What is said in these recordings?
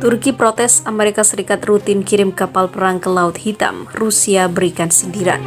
Turki protes Amerika Serikat rutin kirim kapal perang ke Laut Hitam, Rusia berikan sindiran.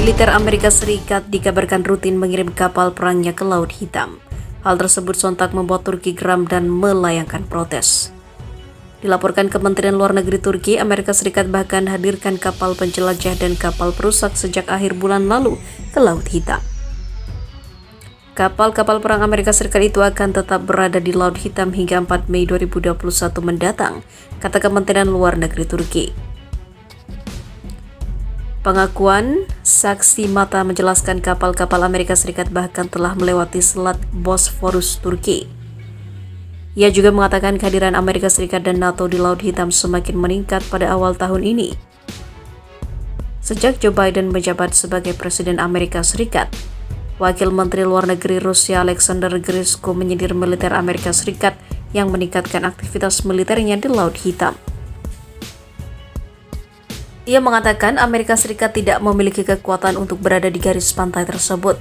Militer Amerika Serikat dikabarkan rutin mengirim kapal perangnya ke Laut Hitam. Hal tersebut sontak membuat Turki geram dan melayangkan protes. Dilaporkan Kementerian Luar Negeri Turki, Amerika Serikat bahkan hadirkan kapal penjelajah dan kapal perusak sejak akhir bulan lalu ke Laut Hitam. Kapal-kapal perang Amerika Serikat itu akan tetap berada di Laut Hitam hingga 4 Mei 2021 mendatang, kata Kementerian Luar Negeri Turki. Pengakuan saksi mata menjelaskan kapal-kapal Amerika Serikat bahkan telah melewati Selat Bosphorus Turki. Ia juga mengatakan kehadiran Amerika Serikat dan NATO di Laut Hitam semakin meningkat pada awal tahun ini. Sejak Joe Biden menjabat sebagai Presiden Amerika Serikat, Wakil Menteri Luar Negeri Rusia Alexander Grishko menyindir militer Amerika Serikat yang meningkatkan aktivitas militernya di Laut Hitam. Ia mengatakan Amerika Serikat tidak memiliki kekuatan untuk berada di garis pantai tersebut.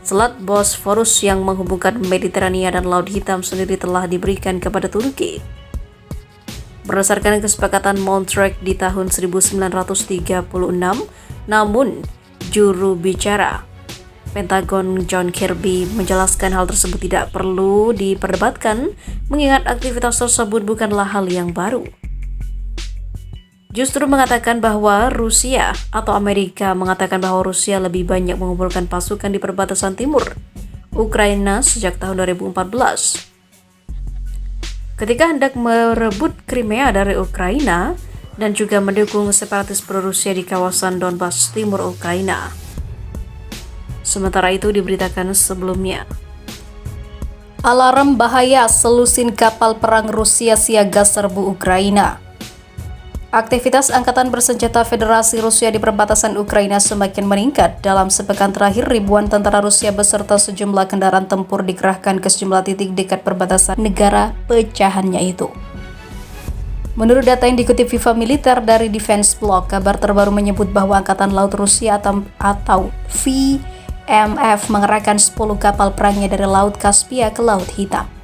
Selat Bosphorus yang menghubungkan Mediterania dan Laut Hitam sendiri telah diberikan kepada Turki. Berdasarkan kesepakatan Montreux di tahun 1936, namun juru bicara Pentagon John Kirby menjelaskan hal tersebut tidak perlu diperdebatkan mengingat aktivitas tersebut bukanlah hal yang baru. Justru mengatakan bahwa Rusia atau Amerika mengatakan bahwa Rusia lebih banyak mengumpulkan pasukan di perbatasan timur Ukraina sejak tahun 2014. Ketika hendak merebut Crimea dari Ukraina dan juga mendukung separatis pro-Rusia di kawasan Donbas timur Ukraina. Sementara itu diberitakan sebelumnya. Alarm bahaya selusin kapal perang Rusia siaga serbu Ukraina. Aktivitas Angkatan Bersenjata Federasi Rusia di perbatasan Ukraina semakin meningkat. Dalam sepekan terakhir, ribuan tentara Rusia beserta sejumlah kendaraan tempur dikerahkan ke sejumlah titik dekat perbatasan negara pecahannya itu. Menurut data yang dikutip Viva Militer dari Defense Blog, kabar terbaru menyebut bahwa Angkatan Laut Rusia atau VMF mengerahkan 10 kapal perangnya dari Laut Kaspia ke Laut Hitam.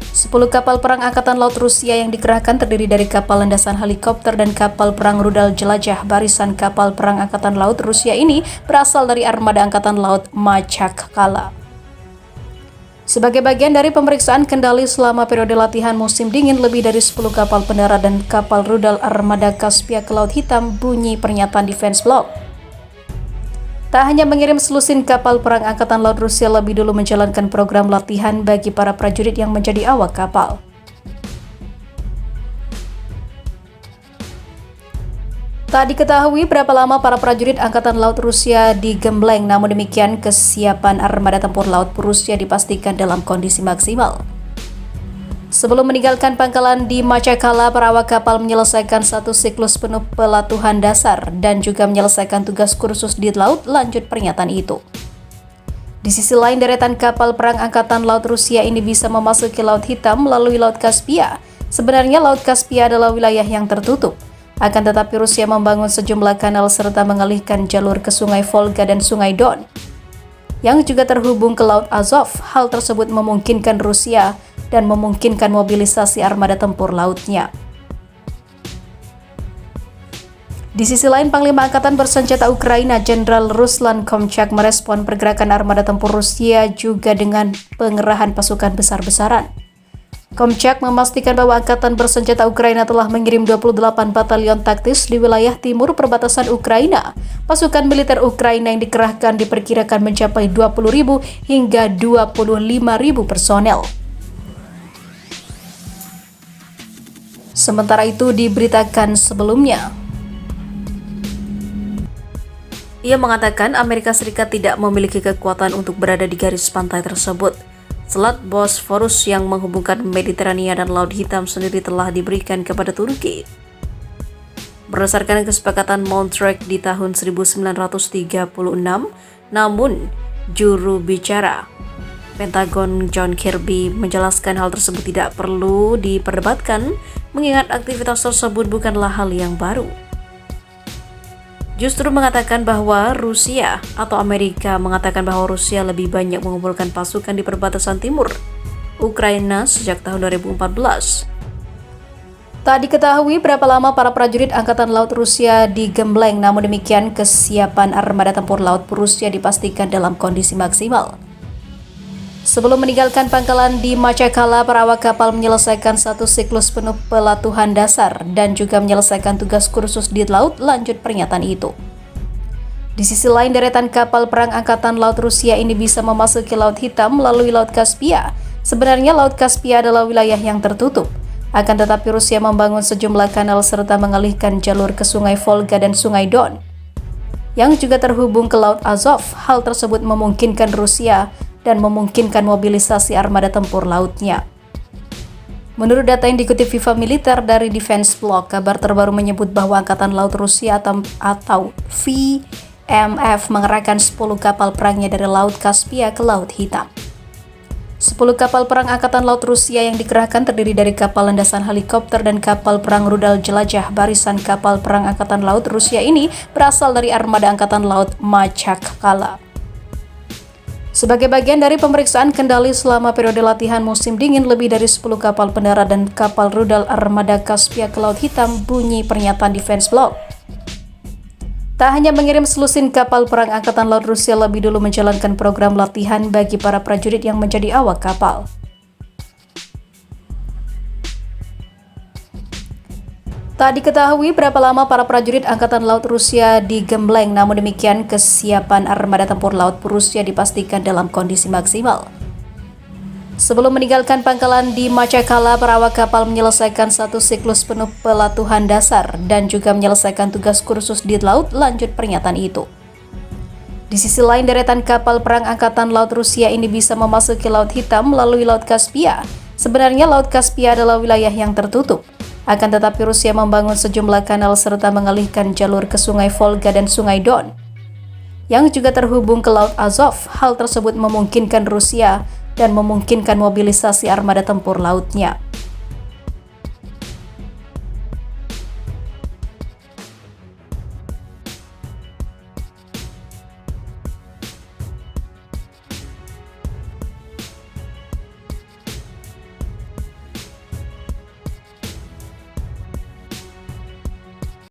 10 kapal perang Angkatan Laut Rusia yang dikerahkan terdiri dari kapal landasan helikopter dan kapal perang rudal jelajah. Barisan kapal perang Angkatan Laut Rusia ini berasal dari armada Angkatan Laut Machakkala. Sebagai bagian dari pemeriksaan kendali selama periode latihan musim dingin, lebih dari 10 kapal pendarat dan kapal rudal armada Kaspia ke Laut Hitam, bunyi pernyataan Defense Blog. Tak hanya mengirim selusin kapal perang Angkatan Laut Rusia lebih dulu menjalankan program latihan bagi para prajurit yang menjadi awak kapal. Tak diketahui berapa lama para prajurit Angkatan Laut Rusia digembleng, namun demikian kesiapan armada tempur laut Rusia dipastikan dalam kondisi maksimal. Sebelum meninggalkan pangkalan di Machakkala, para awak kapal menyelesaikan satu siklus penuh pelatihan dasar dan juga menyelesaikan tugas kursus di laut, lanjut pernyataan itu. Di sisi lain, deretan kapal perang Angkatan Laut Rusia ini bisa memasuki Laut Hitam melalui Laut Kaspia. Sebenarnya Laut Kaspia adalah wilayah yang tertutup. Akan tetapi Rusia membangun sejumlah kanal serta mengalihkan jalur ke Sungai Volga dan Sungai Don, yang juga terhubung ke Laut Azov. Hal tersebut memungkinkan Rusia dan memungkinkan mobilisasi armada tempur lautnya. Di sisi lain, Panglima Angkatan Bersenjata Ukraina Jenderal Ruslan Komchak merespon pergerakan armada tempur Rusia juga dengan pengerahan pasukan besar-besaran. Komchak memastikan bahwa Angkatan Bersenjata Ukraina telah mengirim 28 batalion taktis di wilayah timur perbatasan Ukraina. Pasukan militer Ukraina yang dikerahkan diperkirakan mencapai 20.000 hingga 25.000 personel. Sementara itu diberitakan sebelumnya, ia mengatakan Amerika Serikat tidak memiliki kekuatan untuk berada di garis pantai tersebut. Selat Bosphorus yang menghubungkan Mediterania dan Laut Hitam sendiri telah diberikan kepada Turki. berdasarkan kesepakatan Montreux di tahun 1936. Namun, juru bicara Pentagon John Kirby menjelaskan hal tersebut tidak perlu diperdebatkan, mengingat aktivitas tersebut bukanlah hal yang baru. Justru mengatakan bahwa Rusia atau Amerika mengatakan bahwa Rusia lebih banyak mengumpulkan pasukan di perbatasan timur Ukraina sejak tahun 2014. Tak diketahui berapa lama para prajurit Angkatan Laut Rusia digembleng, namun demikian kesiapan armada tempur laut Rusia dipastikan dalam kondisi maksimal. Sebelum meninggalkan pangkalan di Macakala, para awak kapal menyelesaikan satu siklus penuh pelatihan dasar dan juga menyelesaikan tugas kursus di laut. Lanjut pernyataan itu. Di sisi lain, deretan kapal perang Angkatan Laut Rusia ini bisa memasuki Laut Hitam melalui Laut Kaspia. Sebenarnya Laut Kaspia adalah wilayah yang tertutup. Akan tetapi Rusia membangun sejumlah kanal serta mengalihkan jalur ke Sungai Volga dan Sungai Don, yang juga terhubung ke Laut Azov. Hal tersebut memungkinkan Rusia dan memungkinkan mobilisasi armada tempur lautnya. Menurut data yang dikutip Viva Militer dari Defense Blog, kabar terbaru menyebut bahwa Angkatan Laut Rusia atau VMF mengerahkan 10 kapal perangnya dari Laut Kaspia ke Laut Hitam. 10 kapal perang Angkatan Laut Rusia yang dikerahkan terdiri dari kapal landasan helikopter dan kapal perang rudal jelajah. Barisan kapal perang Angkatan Laut Rusia ini berasal dari armada Angkatan Laut Macakala. Sebagai bagian dari pemeriksaan kendali selama periode latihan musim dingin, lebih dari 10 kapal pendarat dan kapal rudal armada Kaspia ke Laut Hitam, bunyi pernyataan Defense Blog. Tak hanya mengirim selusin kapal perang Angkatan Laut Rusia lebih dulu menjalankan program latihan bagi para prajurit yang menjadi awak kapal. Tak diketahui berapa lama para prajurit Angkatan Laut Rusia digembleng, namun demikian kesiapan armada tempur laut Rusia dipastikan dalam kondisi maksimal. Sebelum meninggalkan pangkalan di Macakala, para awak kapal menyelesaikan satu siklus penuh pelatihan dasar dan juga menyelesaikan tugas kursus di laut. Lanjut pernyataan itu. Di sisi lain, deretan kapal perang Angkatan Laut Rusia ini bisa memasuki Laut Hitam melalui Laut Kaspia. Sebenarnya Laut Kaspia adalah wilayah yang tertutup. Akan tetapi Rusia membangun sejumlah kanal serta mengalihkan jalur ke Sungai Volga dan Sungai Don, yang juga terhubung ke Laut Azov. Hal tersebut memungkinkan Rusia dan memungkinkan mobilisasi armada tempur lautnya.